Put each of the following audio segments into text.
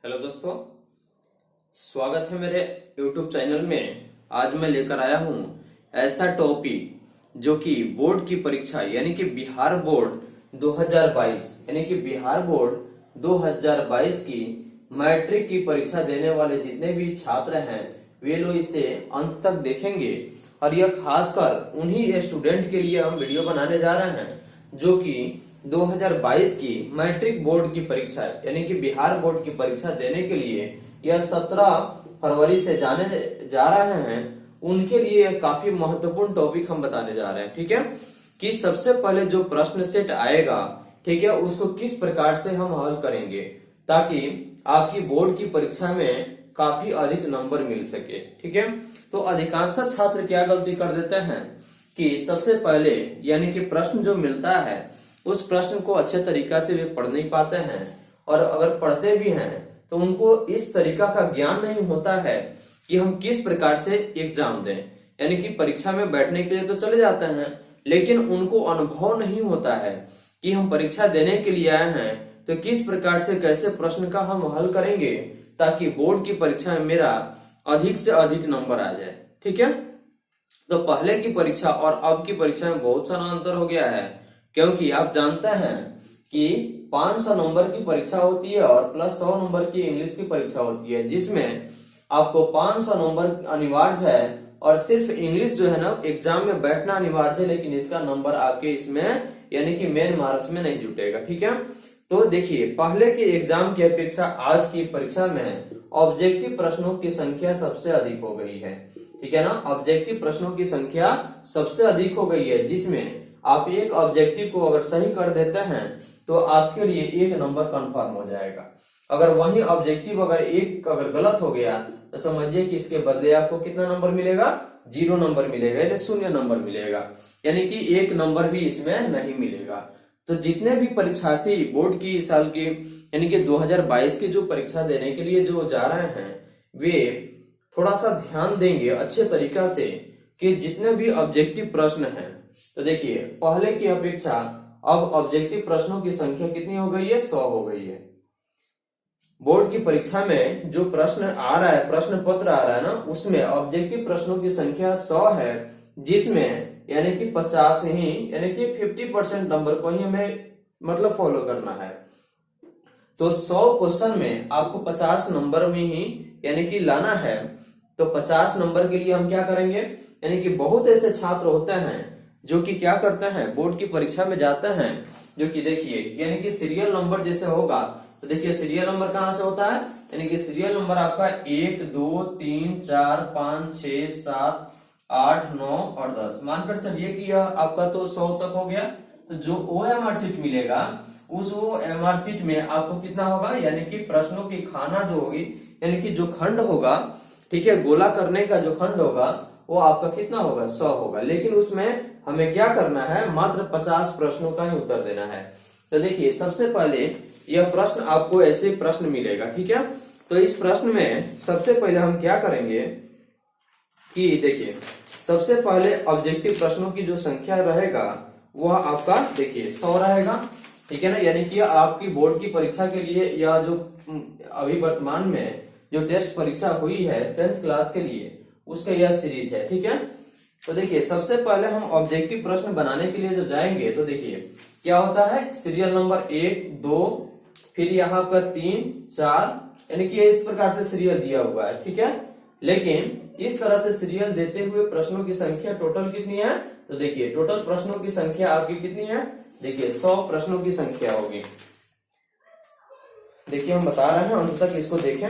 Hello दोस्तों, स्वागत है मेरे YouTube चैनल में। आज मैं लेकर आया हूं ऐसा टॉपिक जो कि बोर्ड की परीक्षा यानी कि बिहार बोर्ड 2022 यानी कि बिहार बोर्ड 2022 की मैट्रिक की परीक्षा देने वाले जितने भी छात्र हैं वे लोग इसे अंत तक देखेंगे। और यह खासकर उन्हीं स्टूडेंट के लिए हम वीडियो बनाने जा रहे हैं जो कि 2022 की मैट्रिक बोर्ड की परीक्षा यानी कि बिहार बोर्ड की परीक्षा देने के लिए यह 17 फरवरी से जाने जा रहे हैं। उनके लिए यह काफी महत्वपूर्ण टॉपिक हम बताने जा रहे हैं। ठीक है कि सबसे पहले जो प्रश्न सेट आएगा, ठीक है, उसको किस प्रकार से हम हल करेंगे ताकि आपकी बोर्ड की परीक्षा में काफी अधिक नंबर मिल सके। ठीक है, तो अधिकांशतः छात्र क्या गलती कर देते हैं कि सबसे पहले यानी कि प्रश्न जो मिलता है उस प्रश्न को अच्छे तरीका से वे पढ़ नहीं पाते हैं, और अगर पढ़ते भी हैं तो उनको इस तरीका का ज्ञान नहीं होता है कि हम किस प्रकार से एग्जाम दें। यानी कि परीक्षा में बैठने के लिए तो चले जाते हैं, लेकिन उनको अनुभव नहीं होता है कि हम परीक्षा देने के लिए आए हैं तो किस प्रकार से कैसे प्रश्न का हम हल करेंगे ताकि बोर्ड की परीक्षा में मेरा अधिक से अधिक नंबर आ जाए। ठीक है, तो पहले की परीक्षा और अब की परीक्षा में बहुत सारा अंतर हो गया है, क्योंकि आप जानते हैं कि 500 नंबर की परीक्षा होती है और प्लस 100 नंबर की इंग्लिश की परीक्षा होती है, जिसमें आपको 500 नंबर अनिवार्य है और सिर्फ इंग्लिश जो है ना एग्जाम में बैठना अनिवार्य है, लेकिन इसका नंबर आपके इसमें यानी कि मेन मार्क्स में नहीं जुटेगा। ठीक है, तो देखिए पहले के एग्जाम की अपेक्षा आज की परीक्षा में ऑब्जेक्टिव प्रश्नों की संख्या सबसे अधिक हो गई है। ठीक है ना, ऑब्जेक्टिव प्रश्नों की संख्या सबसे अधिक हो गई है, जिसमें आप एक ऑब्जेक्टिव को अगर सही कर देते हैं तो आपके लिए 1 नंबर कंफर्म हो जाएगा। अगर वही ऑब्जेक्टिव अगर गलत हो गया तो समझिए कि इसके बदले आपको कितना नंबर मिलेगा, 0 नंबर मिलेगा, यानी 0 नंबर मिलेगा, यानी कि 1 नंबर भी इसमें नहीं मिलेगा। तो जितने भी परीक्षार्थी बोर्ड की साल की यानी कि 2022 की जो परीक्षा देने के लिए जो जा रहे हैं वे थोड़ा सा ध्यान देंगे अच्छे तरीका से कि जितने भी ऑब्जेक्टिव प्रश्न हैं, तो देखिए पहले की अपेक्षा अब ऑब्जेक्टिव प्रश्नों की संख्या कितनी हो गई है, 100 हो गई है। बोर्ड की परीक्षा में जो प्रश्न आ रहा है, प्रश्न पत्र आ रहा है ना, उसमें ऑब्जेक्टिव प्रश्नों की संख्या 100 है, जिसमें यानी कि 50 ही यानी कि 50% नंबर को ही हमें मतलब फॉलो करना है। तो 100 क्वेश्चन में आपको 50 नंबर में ही यानी कि लाना है। तो 50 नंबर के लिए हम क्या करेंगे, यानी कि बहुत ऐसे छात्र होते हैं जो कि क्या करते हैं, बोर्ड की परीक्षा में जाते हैं, जो कि देखिए यानी कि सीरियल नंबर जैसे होगा, तो देखिए सीरियल नंबर कहां से होता है, यानी कि सीरियल नंबर आपका 1 2 3 4 5 6 7 8 9 और 10 मानकर चलिए कि यह आपका तो 100 तक हो गया। तो जो OMR शीट मिलेगा उस OMR शीट में आपको कितना होगा, यानी कि प्रश्नों की खाना जो होगी यानी कि जो खंड होगा, ठीक है, गोला करने का जो खंड होगा वो आपका कितना होगा, 100 होगा। लेकिन उसमें हमें क्या करना है, मात्र 50 प्रश्नों का ही उत्तर देना है। तो देखिए सबसे पहले यह प्रश्न आपको ऐसे प्रश्न मिलेगा। ठीक है, तो इस प्रश्न में सबसे पहले हम क्या करेंगे कि देखिए सबसे पहले ऑब्जेक्टिव प्रश्नों की जो संख्या रहेगा वह आपका देखिए 100 रहेगा। ठीक है ना, यानी कि आपकी बोर्ड की परीक्षा के लिए या जो अभी वर्तमान में जो टेस्ट परीक्षा हुई है 10th क्लास के लिए उसका यह सीरीज है। ठीक है, तो देखिए सबसे पहले हम ऑब्जेक्टिव प्रश्न बनाने के लिए जो जाएंगे तो देखिए क्या होता है, सीरियल नंबर 1 2 फिर यहाँ पर 3 4 यानी कि इस प्रकार से सीरियल दिया हुआ है। ठीक है, लेकिन इस तरह से सीरियल देते हुए प्रश्नों की संख्या टोटल कितनी है, तो देखिए टोटल प्रश्नों की संख्या आपकी कितनी है, देखिए 100 प्रश्नों की संख्या होगी। देखिए हम बता रहे हैं, अंत तक इसको देखें।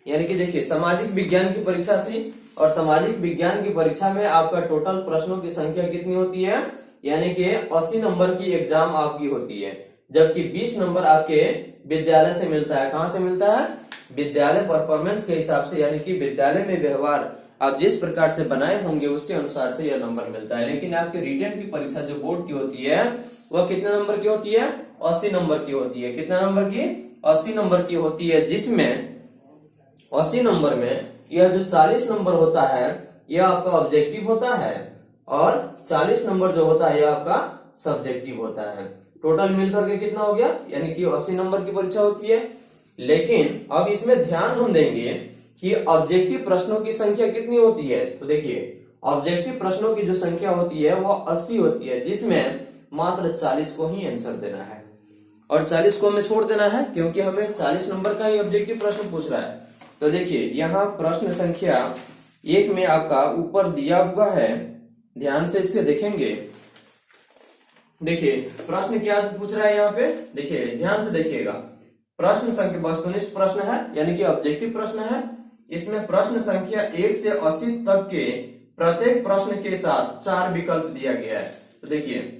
यानी कि देखिए सामाजिक विज्ञान की परीक्षा थी और सामाजिक विज्ञान की परीक्षा में आपका टोटल प्रश्नों की संख्या कितनी होती है, यानी कि 80 नंबर की एग्जाम आपकी होती है, जबकि 20 नंबर आपके विद्यालय से मिलता है। कहां से मिलता है, विद्यालय परफॉर्मेंस के हिसाब से, यानी कि विद्यालय में व्यवहार आप जिस प्रकार से बनाए होंगे उसके अनुसार से यह नंबर मिलता है। लेकिन आपके रिटन की परीक्षा जो बोर्ड की होती है वह कितने नंबर की होती है, 80 नंबर की होती है। कितना नंबर की, 80 नंबर की होती है, जिसमें 80 नंबर में यह जो 40 नंबर होता है यह आपका ऑब्जेक्टिव होता है और 40 नंबर जो होता है यह आपका सब्जेक्टिव होता है। टोटल मिलकर के कितना हो गया, यानी कि 80 नंबर की परीक्षा होती है। लेकिन अब इसमें ध्यान हम देंगे कि ऑब्जेक्टिव प्रश्नों की संख्या कितनी होती है। तो देखिए ऑब्जेक्टिव प्रश्नों की जो संख्या होती है वो 80 होती है, जिसमें मात्र 40 को ही आंसर देना है और 40 को हमें छोड़ देना है, क्योंकि हमें 40 नंबर का ही ऑब्जेक्टिव प्रश्न पूछ रहा है। तो देखिए यहाँ प्रश्न संख्या 1 में आपका ऊपर दिया हुआ है, ध्यान से इसके देखेंगे। देखिए प्रश्न क्या पूछ रहा है यहाँ पे, देखिए ध्यान से देखिएगा। प्रश्न संख्या वस्तुनिष्ठ प्रश्न है, यानी कि ऑब्जेक्टिव प्रश्न है। इसमें प्रश्न संख्या 1 से 80 तक के प्रत्येक प्रश्न के साथ 4 विकल्प दिया गया है। तो देखिए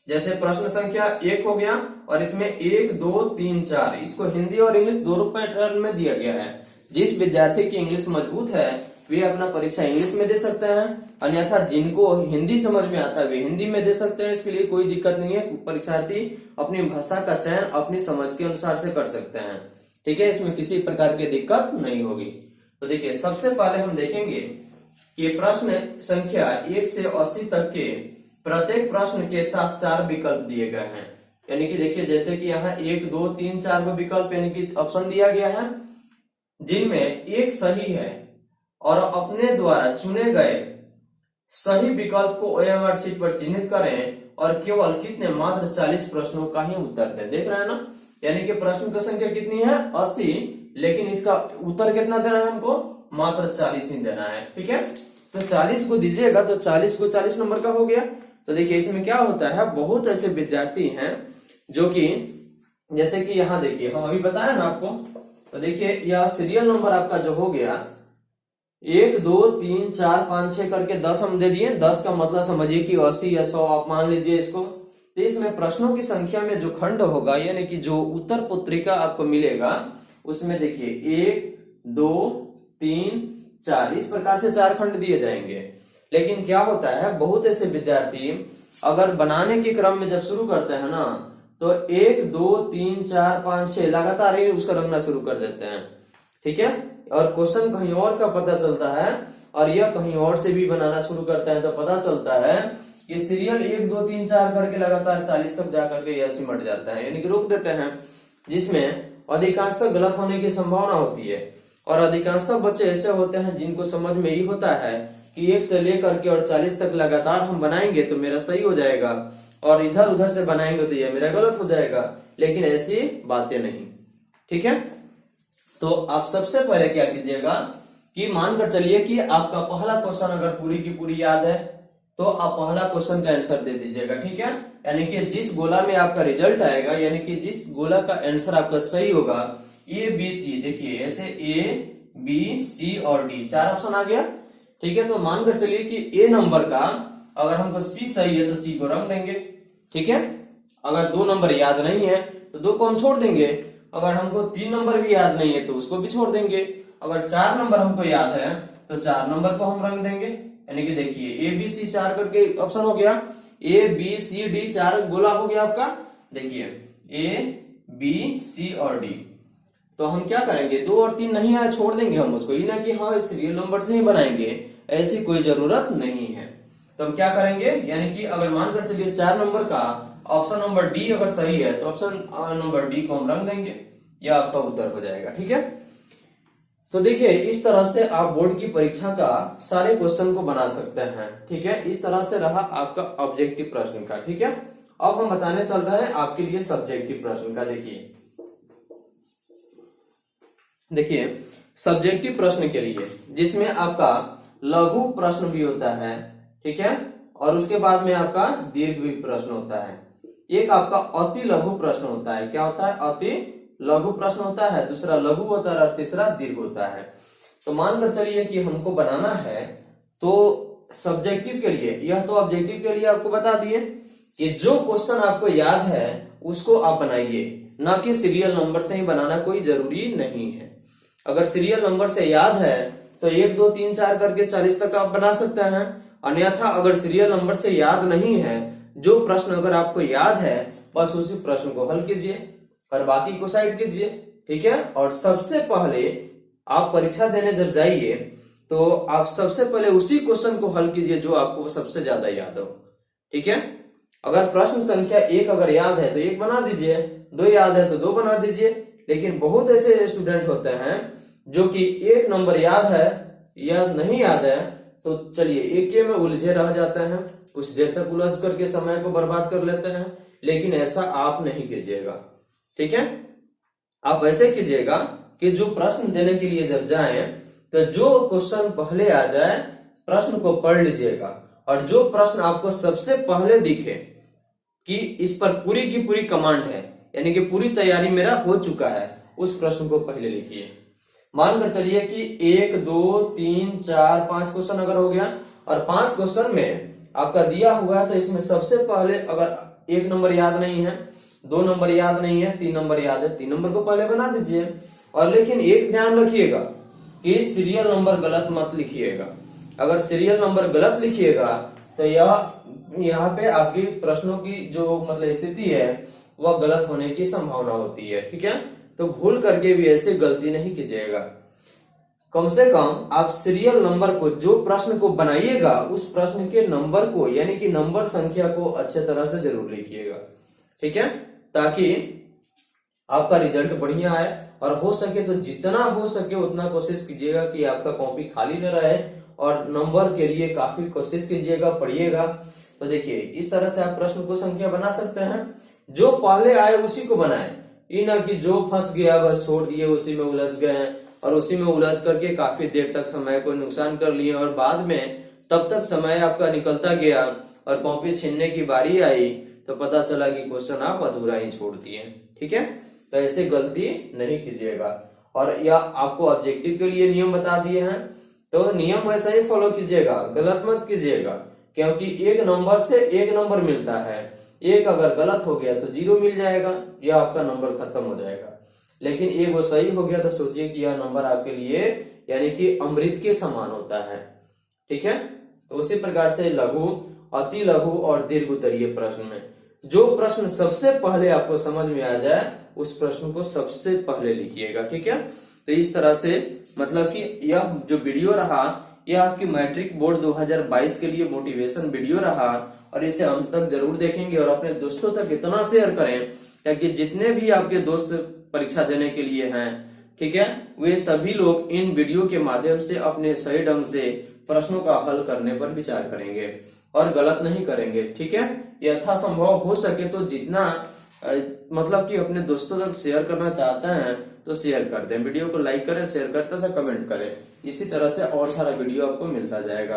जैसे प्रश्न संख्या 1 हो गया और इसमें 1, 2, 3, 4 इसको हिंदी और इंग्लिश दोनों पैटर्न में दिया गया है। जिस विद्यार्थी की इंग्लिश मजबूत है वे अपना परीक्षा इंग्लिश में दे सकते हैं, अन्यथा जिनको हिंदी समझ में आता है वे हिंदी में दे सकते हैं। इसके लिए कोई दिक्कत नहीं है, परीक्षार्थी अपनी भाषा का चयन अपनी समझ के अनुसार से कर सकते हैं। ठीक है, इसमें किसी प्रकार की दिक्कत नहीं होगी। तो देखिए सबसे पहले हम देखेंगे कि प्रश्न संख्या 1 से 80 तक के प्रत्येक प्रश्न के साथ 4 विकल्प दिए गए हैं। यानी कि देखिए जैसे कि यहाँ 1, 2, 3, 4 को विकल्प यानी कि ऑप्शन दिया गया है, जिनमें एक सही है और अपने द्वारा चुने गए सही विकल्प को ओएमआर शीट पर चिन्हित करें और केवल कितने मात्र 40 प्रश्नों का ही उत्तर दें। देख रहे हैं ना, यानी कि प्रश्न की संख्या कितनी है 80, लेकिन इसका उत्तर कितना देना है हमको, मात्र 40 ही देना है। ठीक है, तो 40 को दीजिएगा तो 40 को 40 नंबर का हो गया। तो देखिए इसमें क्या होता है, बहुत ऐसे विद्यार्थी हैं जो कि जैसे कि यहाँ देखिए हम अभी बताया ना आपको। तो देखिए यह सीरियल नंबर आपका जो हो गया 1, 2, 3, 4, 5, 6 करके 10 हम दे दिए। 10 का मतलब समझिए कि 80 या 100 आप मान लीजिए इसको। तो इसमें प्रश्नों की संख्या में जो खंड होगा यानी कि जो उत्तर पुत्रिका आपको मिलेगा उसमें देखिए 1, 2, 3, 4 इस प्रकार से 4 खंड दिए जाएंगे। लेकिन क्या होता है, बहुत ऐसे विद्यार्थी अगर बनाने के क्रम में जब शुरू करते हैं ना तो 1, 2, 3, 4, 5, 6 लगातार ही उसका रंगना शुरू कर देते हैं। ठीक है, और क्वेश्चन कहीं और का पता चलता है और यह कहीं और से भी बनाना शुरू करता है, तो पता चलता है कि सीरियल 1, 2, 3, 4 करके लगातार 40 तक जाकर के यह सिमट जाता है, यानी कि रोक देते हैं, जिसमें अधिकांशतः गलत होने की संभावना होती है। और अधिकांशतः बच्चे ऐसे होते हैं जिनको समझ में ही होता है कि 1 से लेकर के और 40 तक लगातार हम बनाएंगे तो मेरा सही हो जाएगा और इधर उधर से बनाएंगे तो यह मेरा गलत हो जाएगा, लेकिन ऐसी बातें नहीं। ठीक है, तो आप सबसे पहले क्या कीजिएगा कि मानकर चलिए कि आपका पहला क्वेश्चन अगर पूरी की पूरी याद है तो आप पहला क्वेश्चन का आंसर दे दीजिएगा। ठीक है, यानी कि जिस गोला में आपका रिजल्ट आएगा यानी कि जिस गोला का आंसर आपका सही होगा ए बी सी, देखिए ऐसे ए बी सी और डी 4 ऑप्शन आ गया। ठीक है, तो मानकर चलिए कि ए नंबर का अगर हमको सी सही है तो सी को रंग देंगे। ठीक है, अगर 2 नंबर याद नहीं है तो 2 को हम छोड़ देंगे। अगर हमको 3 नंबर भी याद नहीं है तो उसको भी छोड़ देंगे। अगर 4 नंबर हमको याद है तो 4 नंबर को हम रंग देंगे। यानी कि देखिए ए बी सी 4 करके ऑप्शन हो गया, ए बी सी डी 4 गोला हो गया आपका। देखिए ए बी सी और डी, तो हम क्या करेंगे 2 और 3 नहीं आया छोड़ देंगे हम उसको, ये ना कि हाँ सीरियल नंबर से ही बनाएंगे, ऐसी कोई जरूरत नहीं है। तो हम क्या करेंगे, यानी कि अगर मानकर चलिए 4 नंबर का ऑप्शन नंबर डी अगर सही है तो ऑप्शन नंबर डी को हम रंग देंगे, यह आपका उत्तर हो जाएगा। ठीक है, तो देखिए इस तरह से आप बोर्ड की परीक्षा का सारे क्वेश्चन को बना सकते हैं। ठीक है, इस तरह से रहा आपका ऑब्जेक्टिव प्रश्न का। ठीक है, अब हम बताने चल रहे हैं आपके लिए सब्जेक्टिव प्रश्न का। देखिए सब्जेक्टिव प्रश्न के लिए जिसमें आपका लघु प्रश्न भी होता है, ठीक है, और उसके बाद में आपका दीर्घ भी प्रश्न होता है। एक आपका अति लघु प्रश्न होता है, क्या होता है, अति लघु प्रश्न होता है, दूसरा लघु होता है और तीसरा दीर्घ होता है। तो मानकर चलिए कि हमको बनाना है तो सब्जेक्टिव के लिए, यह तो ऑब्जेक्टिव के लिए आपको बता दिए कि जो क्वेश्चन आपको याद है उसको आप बनाइए, ना कि सीरियल नंबर से ही बनाना कोई जरूरी नहीं है। अगर सीरियल नंबर से याद है तो 1, 2, 3, 4 करके 40 तक आप बना सकते हैं, अन्यथा अगर सीरियल नंबर से याद नहीं है, जो प्रश्न अगर आपको याद है बस उसी प्रश्न को हल कीजिए और बाकी को साइड कीजिए। ठीक है, और सबसे पहले आप परीक्षा देने जब जाइए तो आप सबसे पहले उसी क्वेश्चन को हल कीजिए जो आपको सबसे ज्यादा याद हो। ठीक है, अगर प्रश्न संख्या 1 अगर याद है तो 1 बना दीजिए, 2 याद है तो 2 बना दीजिए, लेकिन बहुत ऐसे स्टूडेंट होते हैं जो कि एक नंबर याद है या नहीं याद है, तो चलिए एक में उलझे रह जाते हैं, कुछ देर तक उलझ करके समय को बर्बाद कर लेते हैं। लेकिन ऐसा आप नहीं कीजिएगा, ठीक है। आप ऐसे कीजिएगा कि जो प्रश्न देने के लिए जब जाएं तो जो क्वेश्चन पहले आ जाए प्रश्न को पढ़ लीजिएगा, और जो प्रश्न आपको सबसे पहले दिखे कि इस पर पूरी की पूरी कमांड है, यानी कि पूरी तैयारी मेरा हो चुका है, उस प्रश्न को पहले लिखिए। मानकर चलिए कि 1 2 3 4 5 क्वेश्चन अगर हो गया, और 5 क्वेश्चन में आपका दिया हुआ है, तो इसमें सबसे पहले अगर 1 नंबर याद नहीं है, 2 नंबर याद नहीं है, 3 नंबर याद है, 3 नंबर को पहले बना दीजिए। और लेकिन एक ध्यान रखिएगा कि सीरियल नंबर गलत मत लिखिएगा। अगर सीरियल नंबर गलत लिखिएगा तो यहाँ पे आपकी प्रश्नों की जो मतलब स्थिति है वह गलत होने की संभावना होती है, ठीक है। तो भूल करके भी ऐसे गलती नहीं कीजिएगा। कम से कम आप सीरियल नंबर को, जो प्रश्न को बनाइएगा उस प्रश्न के नंबर को, यानी कि नंबर संख्या को अच्छे तरह से जरूर लिखिएगा, ठीक है, ताकि आपका रिजल्ट बढ़िया आए। और हो सके तो जितना हो सके उतना कोशिश कीजिएगा कि आपका कॉपी खाली न रहे, और नंबर के लिए काफी कोशिश कीजिएगा, पढ़िएगा। तो देखिए इस तरह से आप प्रश्न को संख्या बना सकते हैं। जो पहले आए उसी को बनाए, ये ना कि जो फंस गया बस छोड़ दिए, उसी में उलझ गए और उसी में उलझ करके काफी देर तक समय को नुकसान कर लिए, और बाद में तब तक समय आपका निकलता गया और कॉपी छीनने की बारी आई तो पता चला कि क्वेश्चन आप अधूरा ही छोड़ दिए, ठीक है। तो ऐसे गलती नहीं कीजिएगा। और या आपको ऑब्जेक्टिव के लिए नियम बता दिए हैं, तो नियम वैसा ही फॉलो कीजिएगा, गलत मत कीजिएगा, क्योंकि एक नंबर से एक नंबर मिलता है। एक अगर गलत हो गया तो 0 मिल जाएगा या आपका नंबर खत्म हो जाएगा। लेकिन एक वो सही हो गया तो सोचिए कि यह नंबर आपके लिए यानी कि अमृत के समान होता है, ठीक है। तो उसी प्रकार से लघु, अति लघु और दीर्घ उत्तरीय प्रश्न में जो प्रश्न सबसे पहले आपको समझ में आ जाए उस प्रश्न को सबसे पहले लिखिएगा, ठीक है। तो इस तरह से मतलब कि यह जो वीडियो रहा यह आपकी मैट्रिक बोर्ड 2022 के लिए मोटिवेशन वीडियो रहा, और इसे अंत तक जरूर देखेंगे और अपने दोस्तों तक इतना शेयर करें ताकि जितने भी आपके दोस्त परीक्षा देने के लिए हैं, ठीक है, वे सभी लोग इन वीडियो के माध्यम से अपने सही ढंग से प्रश्नों का हल करने पर विचार करेंगे और गलत नहीं करेंगे, ठीक है। यथासंभव हो सके तो जितना मतलब कि अपने दोस्तों तक शेयर करना चाहते हैं तो शेयर कर दें, वीडियो को लाइक करें, शेयर करते थे, कमेंट करें। इसी तरह से और सारा वीडियो आपको मिलता जाएगा।